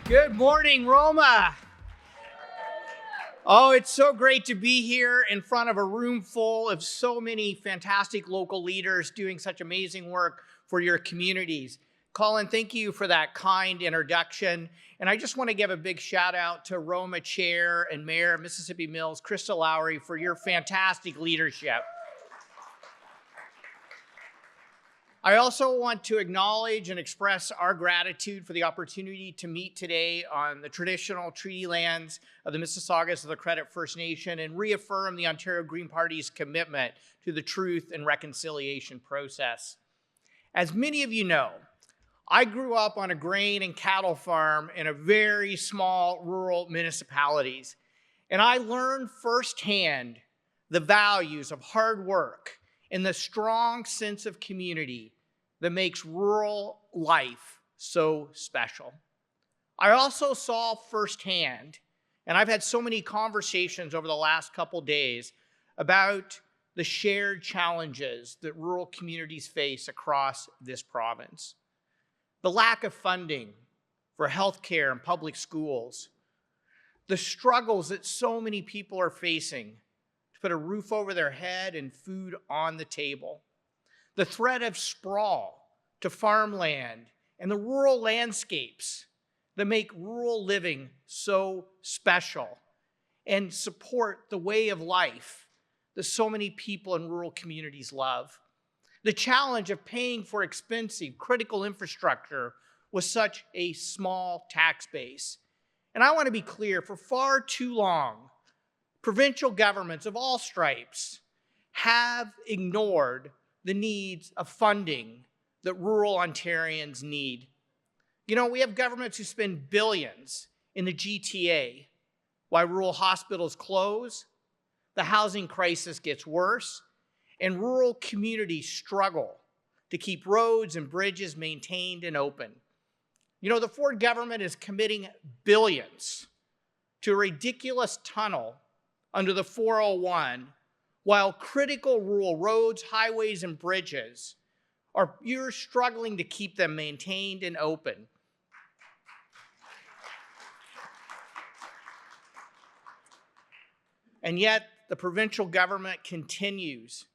Good morning, Roma. Oh, it's so great to be here in front of a room full of so many fantastic local leaders doing such amazing work for your communities. Colin, thank you for that kind introduction. And I just want to give a big shout out to Roma Chair and Mayor of Mississippi Mills, Krista Lowry, for your fantastic leadership. I also want to acknowledge and express our gratitude for the opportunity to meet today on the traditional treaty lands of the Mississaugas of the Credit First Nation and reaffirm the Ontario Green Party's commitment to the truth and reconciliation process. As many of you know, I grew up on a grain and cattle farm in a very small rural municipalities, and I learned firsthand the values of hard work and the strong sense of community that makes rural life so special. I also saw firsthand, and I've had so many conversations over the last couple days about the shared challenges that rural communities face across this province. The lack of funding for healthcare and public schools, the struggles that so many people are facing to put a roof over their head and food on the table, the threat of sprawl to farmland and the rural landscapes that make rural living so special and support the way of life that so many people in rural communities love. The challenge of paying for expensive, critical infrastructure with such a small tax base. And I want to be clear, for far too long, provincial governments of all stripes have ignored the needs of funding that rural Ontarians need. You know, we have governments who spend billions in the GTA while rural hospitals close, the housing crisis gets worse, and rural communities struggle to keep roads and bridges maintained and open. You know, the Ford government is committing billions to a ridiculous tunnel under the 401, while critical rural roads, highways, and bridges you're struggling to keep them maintained and open. And yet, the provincial government continues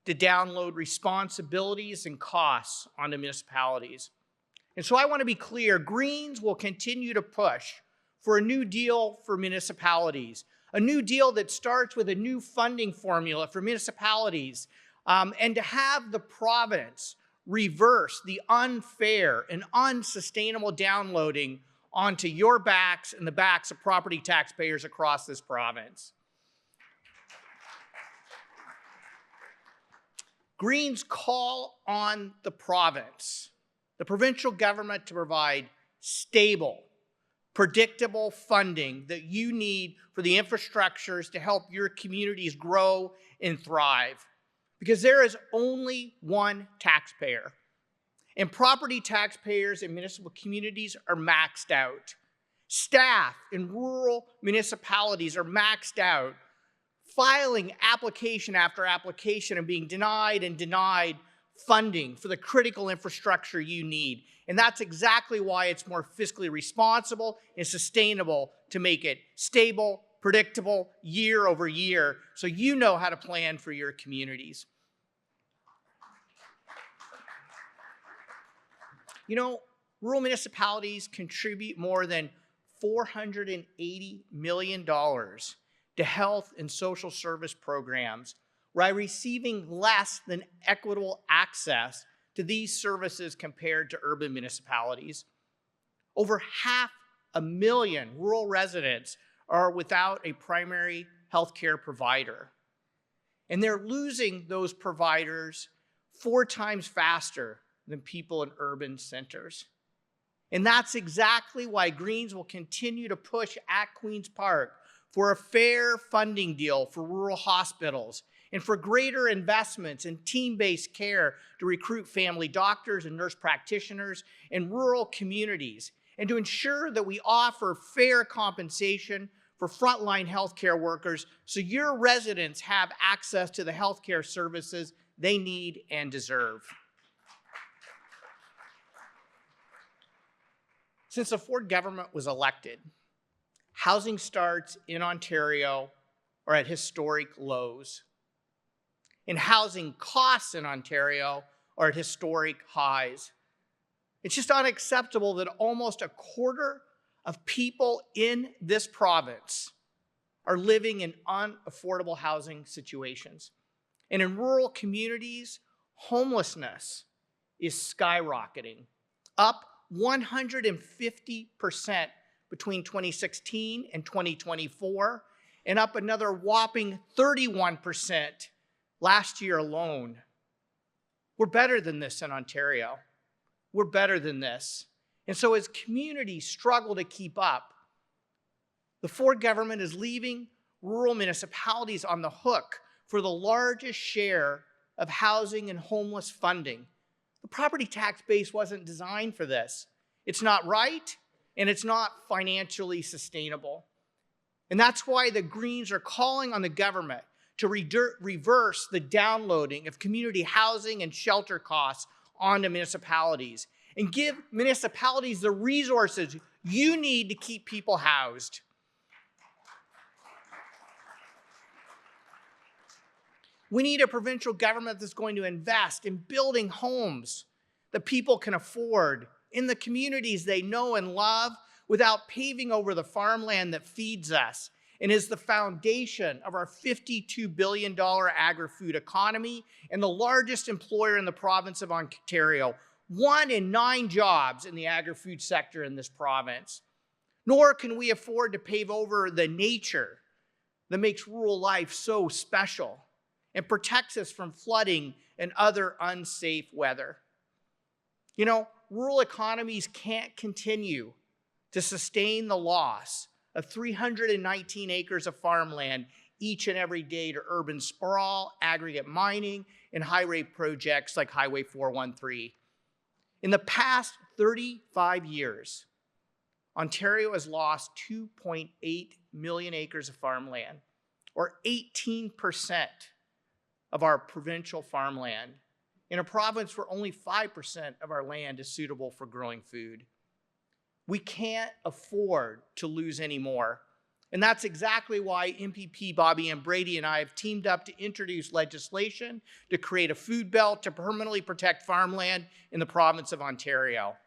to download responsibilities and costs onto municipalities. And so I want to be clear, Greens will continue to push for a new deal for municipalities, a new deal that starts with a new funding formula for municipalities, and to have the province reverse the unfair and unsustainable downloading onto your backs and the backs of property taxpayers across this province. Greens call on the province, the provincial government, to provide stable, predictable funding that you need for the infrastructures to help your communities grow and thrive. Because there is only one taxpayer, and property taxpayers in municipal communities are maxed out. Staff in rural municipalities are maxed out, filing application after application and being denied and denied funding for the critical infrastructure you need. And that's exactly why it's more fiscally responsible and sustainable to make it stable, predictable, year over year, so you know how to plan for your communities. You know, rural municipalities contribute more than $480 million to health and social service programs, while receiving less than equitable access to these services compared to urban municipalities. Over 500,000 rural residents are without a primary health care provider. And they're losing those providers 4 times faster than people in urban centers. And that's exactly why Greens will continue to push at Queen's Park for a fair funding deal for rural hospitals and for greater investments in team-based care to recruit family doctors and nurse practitioners in rural communities, and to ensure that we offer fair compensation for frontline healthcare workers so your residents have access to the healthcare services they need and deserve. Since the Ford government was elected, housing starts in Ontario are at historic lows, and housing costs in Ontario are at historic highs. It's just unacceptable that almost a quarter of people in this province are living in unaffordable housing situations. And in rural communities, homelessness is skyrocketing, up 150% between 2016 and 2024, and up another whopping 31% last year alone. We're better than this in Ontario. We're better than this. And so as communities struggle to keep up, the Ford government is leaving rural municipalities on the hook for the largest share of housing and homeless funding. The property tax base wasn't designed for this. It's not right, and it's not financially sustainable. And that's why the Greens are calling on the government to reverse the downloading of community housing and shelter costs onto municipalities and give municipalities the resources you need to keep people housed. We need a provincial government that's going to invest in building homes that people can afford in the communities they know and love without paving over the farmland that feeds us and is the foundation of our $52 billion agri-food economy and the largest employer in the province of Ontario. 1 in 9 jobs in the agri-food sector in this province. Nor can we afford to pave over the nature that makes rural life so special and protects us from flooding and other unsafe weather. You know, rural economies can't continue to sustain the loss of 319 acres of farmland each and every day to urban sprawl, aggregate mining, and highway projects like Highway 413. In the past 35 years, Ontario has lost 2.8 million acres of farmland, or 18% of our provincial farmland, in a province where only 5% of our land is suitable for growing food. We can't afford to lose any more. And that's exactly why MPP Bobby Ann Brady and I have teamed up to introduce legislation to create a food belt to permanently protect farmland in the province of Ontario.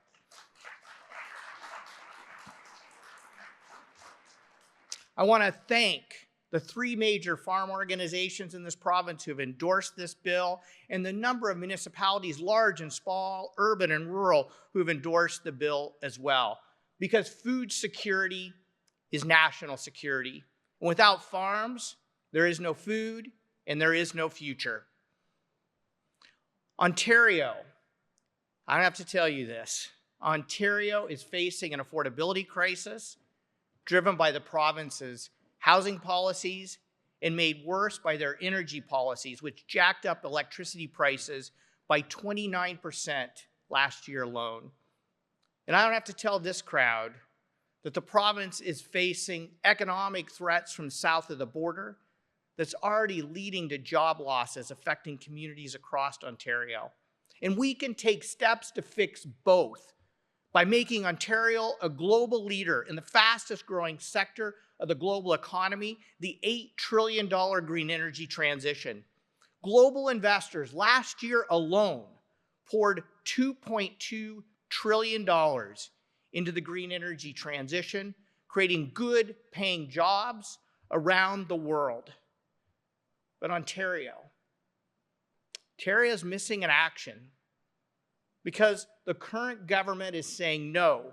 I want to thank the 3 major farm organizations in this province who have endorsed this bill, and the number of municipalities, large and small, urban and rural, who have endorsed the bill as well. Because food security is national security. And without farms, there is no food and there is no future. Ontario, I don't have to tell you this, Ontario is facing an affordability crisis driven by the province's housing policies and made worse by their energy policies, which jacked up electricity prices by 29% last year alone. And I don't have to tell this crowd that the province is facing economic threats from south of the border that's already leading to job losses affecting communities across Ontario. And we can take steps to fix both by making Ontario a global leader in the fastest growing sector of the global economy, the $8 trillion green energy transition. Global investors last year alone poured $2.2 trillion into the green energy transition, creating good paying jobs around the world. But Ontario is missing in action because the current government is saying no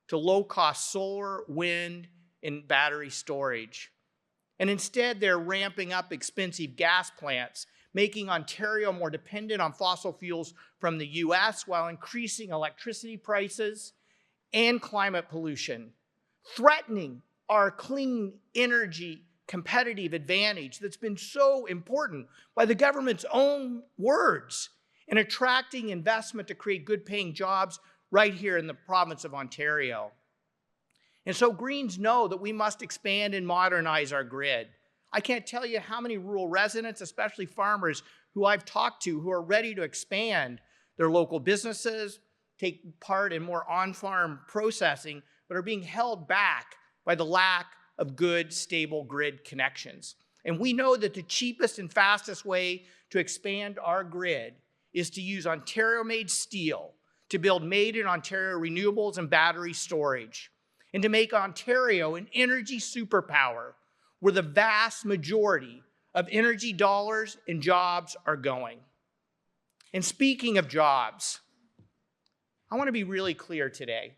to low-cost solar, wind, and battery storage. And instead, they're ramping up expensive gas plants, making Ontario more dependent on fossil fuels from the US while increasing electricity prices and climate pollution, threatening our clean energy competitive advantage that's been so important by the government's own words, and attracting investment to create good paying jobs right here in the province of Ontario. And so Greens know that we must expand and modernize our grid. I can't tell you how many rural residents, especially farmers, who I've talked to who are ready to expand their local businesses, take part in more on-farm processing, but are being held back by the lack of good, stable grid connections. And we know that the cheapest and fastest way to expand our grid is to use Ontario-made steel to build made-in-Ontario renewables and battery storage, and to make Ontario an energy superpower where the vast majority of energy dollars and jobs are going. And speaking of jobs, I want to be really clear today.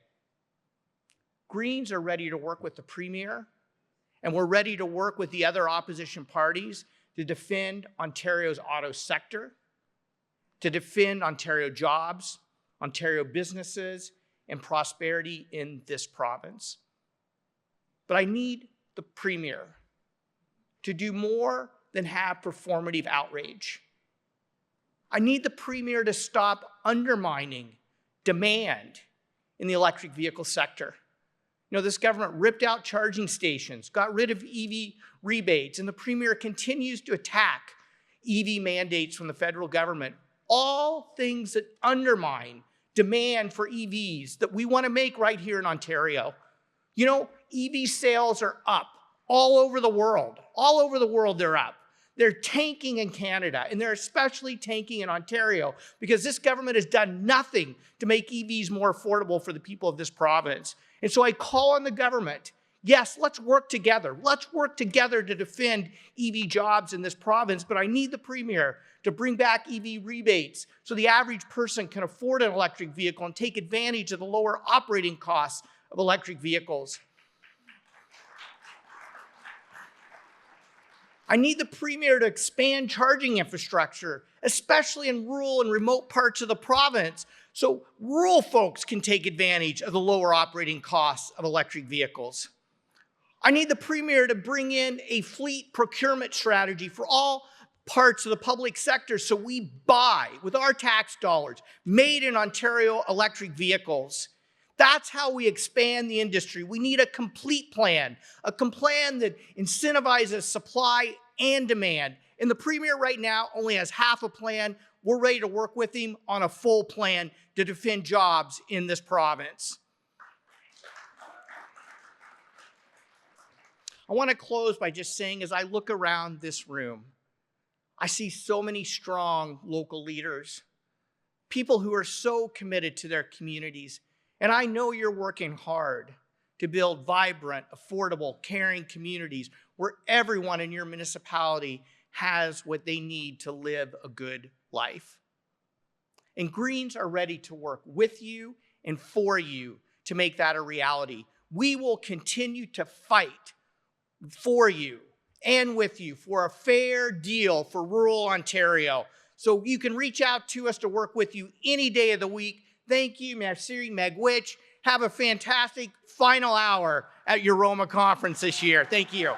Greens are ready to work with the Premier, and we're ready to work with the other opposition parties to defend Ontario's auto sector, to defend Ontario jobs, Ontario businesses, and prosperity in this province. But I need the Premier to do more than have performative outrage. I need the Premier to stop undermining demand in the electric vehicle sector. You know, this government ripped out charging stations, got rid of EV rebates, and the Premier continues to attack EV mandates from the federal government. All things that undermine demand for EVs that we want to make right here in Ontario. You know, EV sales are up all over the world. All over the world they're up. They're tanking in Canada, and they're especially tanking in Ontario because this government has done nothing to make EVs more affordable for the people of this province. And so I call on the government, yes, let's work together. Let's work together to defend EV jobs in this province, but I need the Premier to bring back EV rebates so the average person can afford an electric vehicle and take advantage of the lower operating costs of electric vehicles. I need the Premier to expand charging infrastructure, especially in rural and remote parts of the province, so rural folks can take advantage of the lower operating costs of electric vehicles. I need the Premier to bring in a fleet procurement strategy for all parts of the public sector so we buy, with our tax dollars, made in Ontario electric vehicles. That's how we expand the industry. We need a complete plan, a plan that incentivizes supply and demand. And the Premier right now only has half a plan. We're ready to work with him on a full plan to defend jobs in this province. I want to close by just saying, as I look around this room, I see so many strong local leaders, people who are so committed to their communities. And I know you're working hard to build vibrant, affordable, caring communities where everyone in your municipality has what they need to live a good life. And Greens are ready to work with you and for you to make that a reality. We will continue to fight for you and with you for a fair deal for rural Ontario. So you can reach out to us to work with you any day of the week. Thank you, merci, megwich. Have a fantastic final hour at your ROMA conference this year. Thank you.